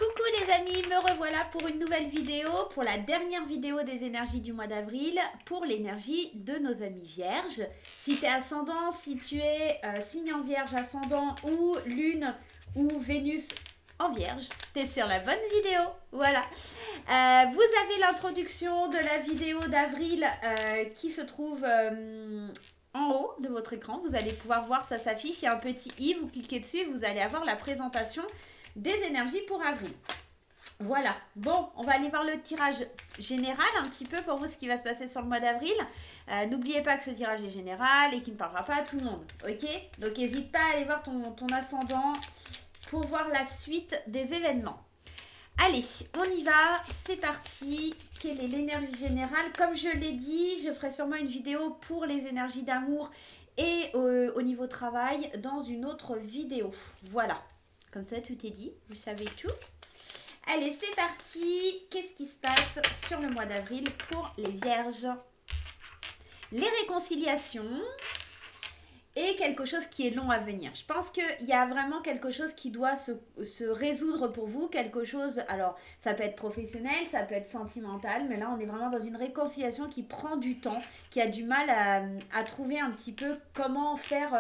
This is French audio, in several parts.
Coucou les amis, me revoilà pour une nouvelle vidéo, pour la dernière vidéo des énergies du mois d'avril, pour l'énergie de nos amis vierges. Si tu es ascendant, si tu es signe en vierge ascendant ou lune ou Vénus en vierge, tu es sur la bonne vidéo. Voilà. Vous avez l'introduction de la vidéo d'avril qui se trouve en haut de votre écran. Vous allez pouvoir voir, ça s'affiche, il y a un petit i, vous cliquez dessus et vous allez avoir la présentation des énergies pour avril. Voilà, bon, on va aller voir le tirage général un petit peu pour vous, ce qui va se passer sur le mois d'avril. N'oubliez pas que ce tirage est général et qu'il ne parlera pas à tout le monde, ok? Donc n'hésite pas à aller voir ton ascendant pour voir la suite des événements. Allez, on y va, c'est parti. Quelle est l'énergie générale? Comme je l'ai dit, je ferai sûrement une vidéo pour les énergies d'amour et au niveau travail dans une autre vidéo. Voilà. Comme ça, tout est dit. Vous savez tout. Allez, c'est parti. Qu'est-ce qui se passe sur le mois d'avril pour les vierges? Les réconciliations et quelque chose qui est long à venir. Je pense qu'il y a vraiment quelque chose qui doit se résoudre pour vous. Quelque chose, alors ça peut être professionnel, ça peut être sentimental, mais là on est vraiment dans une réconciliation qui prend du temps, qui a du mal à trouver un petit peu comment faire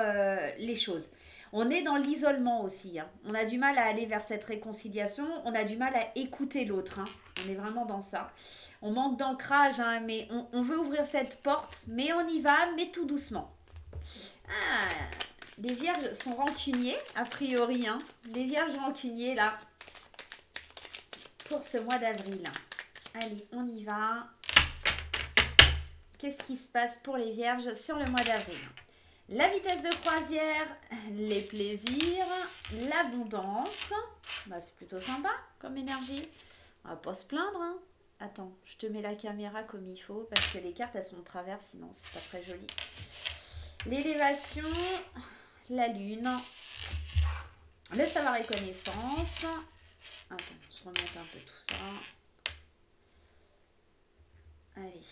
les choses. On est dans l'isolement aussi, hein. On a du mal à aller vers cette réconciliation, on a du mal à écouter l'autre, hein. On est vraiment dans ça. On manque d'ancrage, hein, mais on veut ouvrir cette porte, mais on y va, mais tout doucement. Ah, les vierges sont rancuniers, a priori, hein. Les vierges rancuniers, là, pour ce mois d'avril. Allez, on y va. Qu'est-ce qui se passe pour les vierges sur le mois d'avril? La vitesse de croisière, les plaisirs, l'abondance. Bah, c'est plutôt sympa comme énergie. On va pas se plaindre, hein. Attends, je te mets la caméra comme il faut parce que les cartes elles sont de travers, sinon c'est pas très joli. L'élévation, la lune, le savoir et connaissance. Attends, je remonte un peu tout ça. Allez,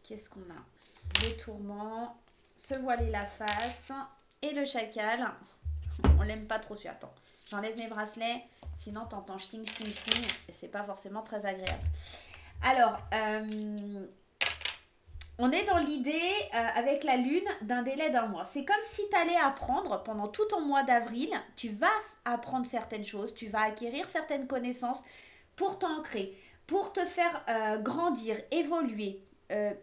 qu'est-ce qu'on a? Les tourments. Se voiler la face et le chacal. On l'aime pas trop celui-là. Attends, j'enlève mes bracelets, sinon t'entends ch'ting, ch'ting, ch'ting et c'est pas forcément très agréable. Alors, on est dans l'idée avec la lune d'un délai d'un mois. C'est comme si tu allais apprendre pendant tout ton mois d'avril, tu vas apprendre certaines choses, tu vas acquérir certaines connaissances pour t'ancrer, pour te faire grandir, évoluer.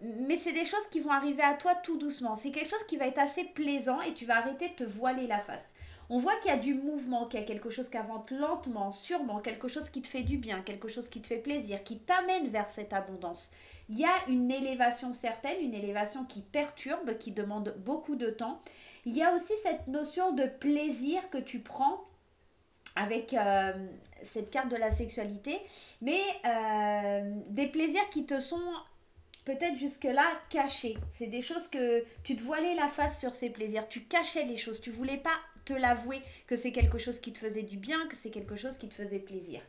Mais c'est des choses qui vont arriver à toi tout doucement. C'est quelque chose qui va être assez plaisant et tu vas arrêter de te voiler la face. On voit qu'il y a du mouvement, qu'il y a quelque chose qui avance lentement, sûrement, quelque chose qui te fait du bien, quelque chose qui te fait plaisir, qui t'amène vers cette abondance. Il y a une élévation certaine, une élévation qui perturbe, qui demande beaucoup de temps. Il y a aussi cette notion de plaisir que tu prends avec cette carte de la sexualité, mais des plaisirs qui te sont peut-être jusque-là cachés. C'est des choses que tu te voilais la face sur ces plaisirs. Tu cachais les choses. Tu voulais pas te l'avouer que c'est quelque chose qui te faisait du bien, que c'est quelque chose qui te faisait plaisir.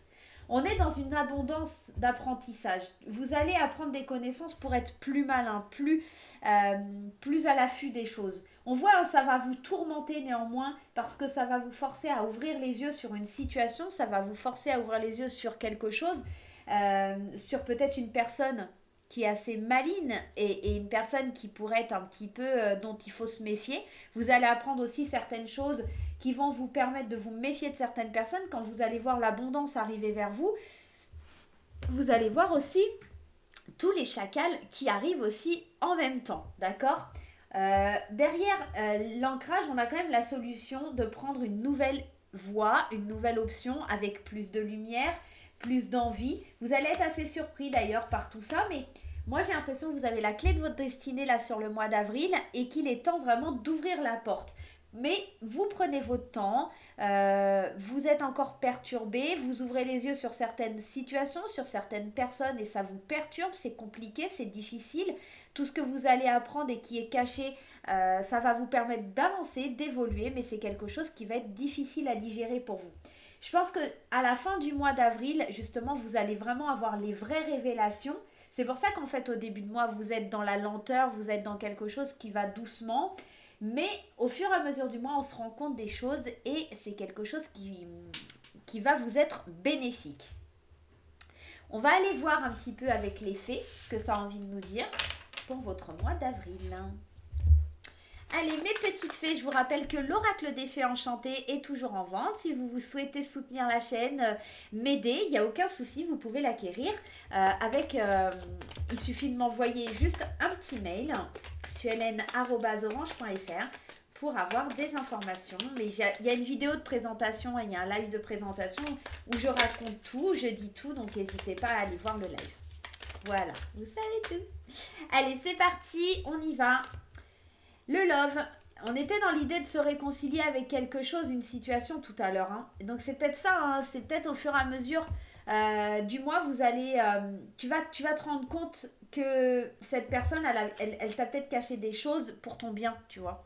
On est dans une abondance d'apprentissage. Vous allez apprendre des connaissances pour être plus malin, plus à l'affût des choses. On voit, hein, ça va vous tourmenter néanmoins parce que ça va vous forcer à ouvrir les yeux sur une situation, ça va vous forcer à ouvrir les yeux sur quelque chose, sur peut-être une personne qui est assez maligne et une personne qui pourrait être un petit peu dont il faut se méfier. Vous allez apprendre aussi certaines choses qui vont vous permettre de vous méfier de certaines personnes. Quand vous allez voir l'abondance arriver vers vous, vous allez voir aussi tous les chacals qui arrivent aussi en même temps, d'accord? Derrière l'ancrage, on a quand même la solution de prendre une nouvelle voie, une nouvelle option avec plus de lumière, plus d'envie. Vous allez être assez surpris d'ailleurs par tout ça, mais moi j'ai l'impression que vous avez la clé de votre destinée là sur le mois d'avril et qu'il est temps vraiment d'ouvrir la porte. Mais vous prenez votre temps, vous êtes encore perturbé, vous ouvrez les yeux sur certaines situations, sur certaines personnes et ça vous perturbe, c'est compliqué, c'est difficile. Tout ce que vous allez apprendre et qui est caché, ça va vous permettre d'avancer, d'évoluer, mais c'est quelque chose qui va être difficile à digérer pour vous. Je pense qu'à la fin du mois d'avril, justement, vous allez vraiment avoir les vraies révélations. C'est pour ça qu'en fait, au début de mois, vous êtes dans la lenteur, vous êtes dans quelque chose qui va doucement. Mais au fur et à mesure du mois, on se rend compte des choses et c'est quelque chose qui va vous être bénéfique. On va aller voir un petit peu avec les fées ce que ça a envie de nous dire pour votre mois d'avril. Allez, mes petites fées, je vous rappelle que l'oracle des fées enchantées est toujours en vente. Si vous souhaitez soutenir la chaîne, m'aider, il n'y a aucun souci, vous pouvez l'acquérir. Il suffit de m'envoyer juste un petit mail, suelen@orange.fr pour avoir des informations. Mais il y a une vidéo de présentation et il y a un live de présentation où je raconte tout, je dis tout, donc n'hésitez pas à aller voir le live. Voilà, vous savez tout. Allez, c'est parti, on y va. Le love, on était dans l'idée de se réconcilier avec quelque chose, une situation tout à l'heure. Hein. Donc c'est peut-être ça, hein. C'est peut-être au fur et à mesure du mois, vous allez, tu vas te rendre compte que cette personne, elle t'a peut-être caché des choses pour ton bien, tu vois.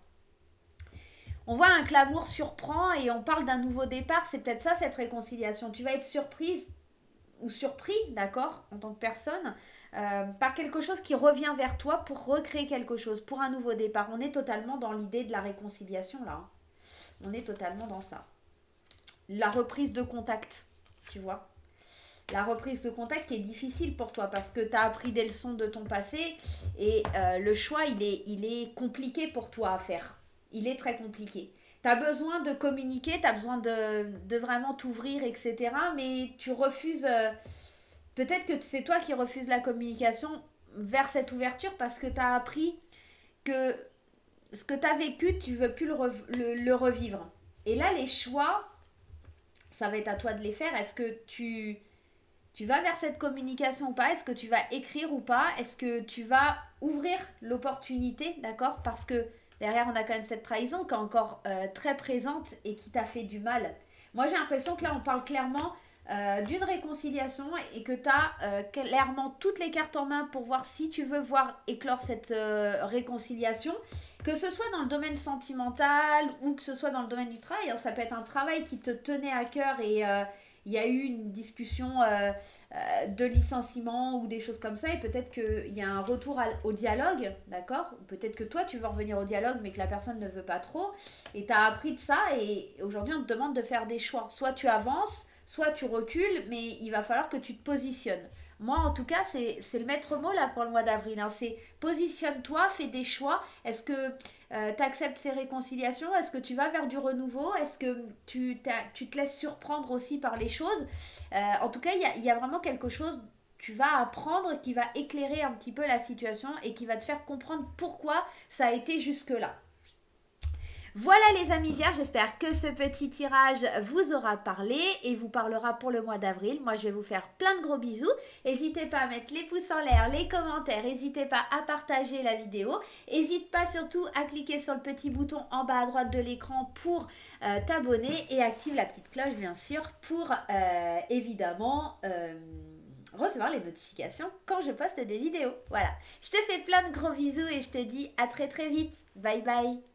On voit que l'amour surprend et on parle d'un nouveau départ, c'est peut-être ça cette réconciliation. Tu vas être surprise ou surpris, d'accord, en tant que personne, par quelque chose qui revient vers toi pour recréer quelque chose, pour un nouveau départ. On est totalement dans l'idée de la réconciliation là. On est totalement dans ça. La reprise de contact, tu vois. La reprise de contact qui est difficile pour toi parce que tu as appris des leçons de ton passé et le choix, il est compliqué pour toi à faire. Il est très compliqué. Tu as besoin de communiquer, tu as besoin de vraiment t'ouvrir, etc. Mais tu refuses... peut-être que c'est toi qui refuses la communication vers cette ouverture parce que tu as appris que ce que tu as vécu, tu ne veux plus le revivre. Et là, les choix, ça va être à toi de les faire. Est-ce que tu vas vers cette communication ou pas? Est-ce que tu vas écrire ou pas? Est-ce que tu vas ouvrir l'opportunité, d'accord? Parce que derrière, on a quand même cette trahison qui est encore très présente et qui t'a fait du mal. Moi, j'ai l'impression que là, on parle clairement d'une réconciliation et que tu as clairement toutes les cartes en main pour voir si tu veux voir éclore cette réconciliation, que ce soit dans le domaine sentimental ou que ce soit dans le domaine du travail. Hein, ça peut être un travail qui te tenait à cœur et il y a eu une discussion de licenciement ou des choses comme ça et peut-être qu'il y a un retour au dialogue, d'accord? Peut-être que toi tu veux revenir au dialogue mais que la personne ne veut pas trop et tu as appris de ça et aujourd'hui on te demande de faire des choix. Soit tu avances, soit tu recules, mais il va falloir que tu te positionnes. Moi, en tout cas, c'est le maître mot là pour le mois d'avril. Hein. C'est positionne-toi, fais des choix. Est-ce que tu acceptes ces réconciliations? Est-ce que tu vas vers du renouveau? Est-ce que tu te laisses surprendre aussi par les choses? En tout cas, il y a vraiment quelque chose tu vas apprendre qui va éclairer un petit peu la situation et qui va te faire comprendre pourquoi ça a été jusque-là. Voilà les amis vierges, j'espère que ce petit tirage vous aura parlé et vous parlera pour le mois d'avril. Moi je vais vous faire plein de gros bisous. N'hésitez pas à mettre les pouces en l'air, les commentaires, n'hésitez pas à partager la vidéo. N'hésite pas surtout à cliquer sur le petit bouton en bas à droite de l'écran pour t'abonner et active la petite cloche bien sûr pour évidemment... recevoir les notifications quand je poste des vidéos. Voilà, je te fais plein de gros bisous et je te dis à très très vite. Bye bye.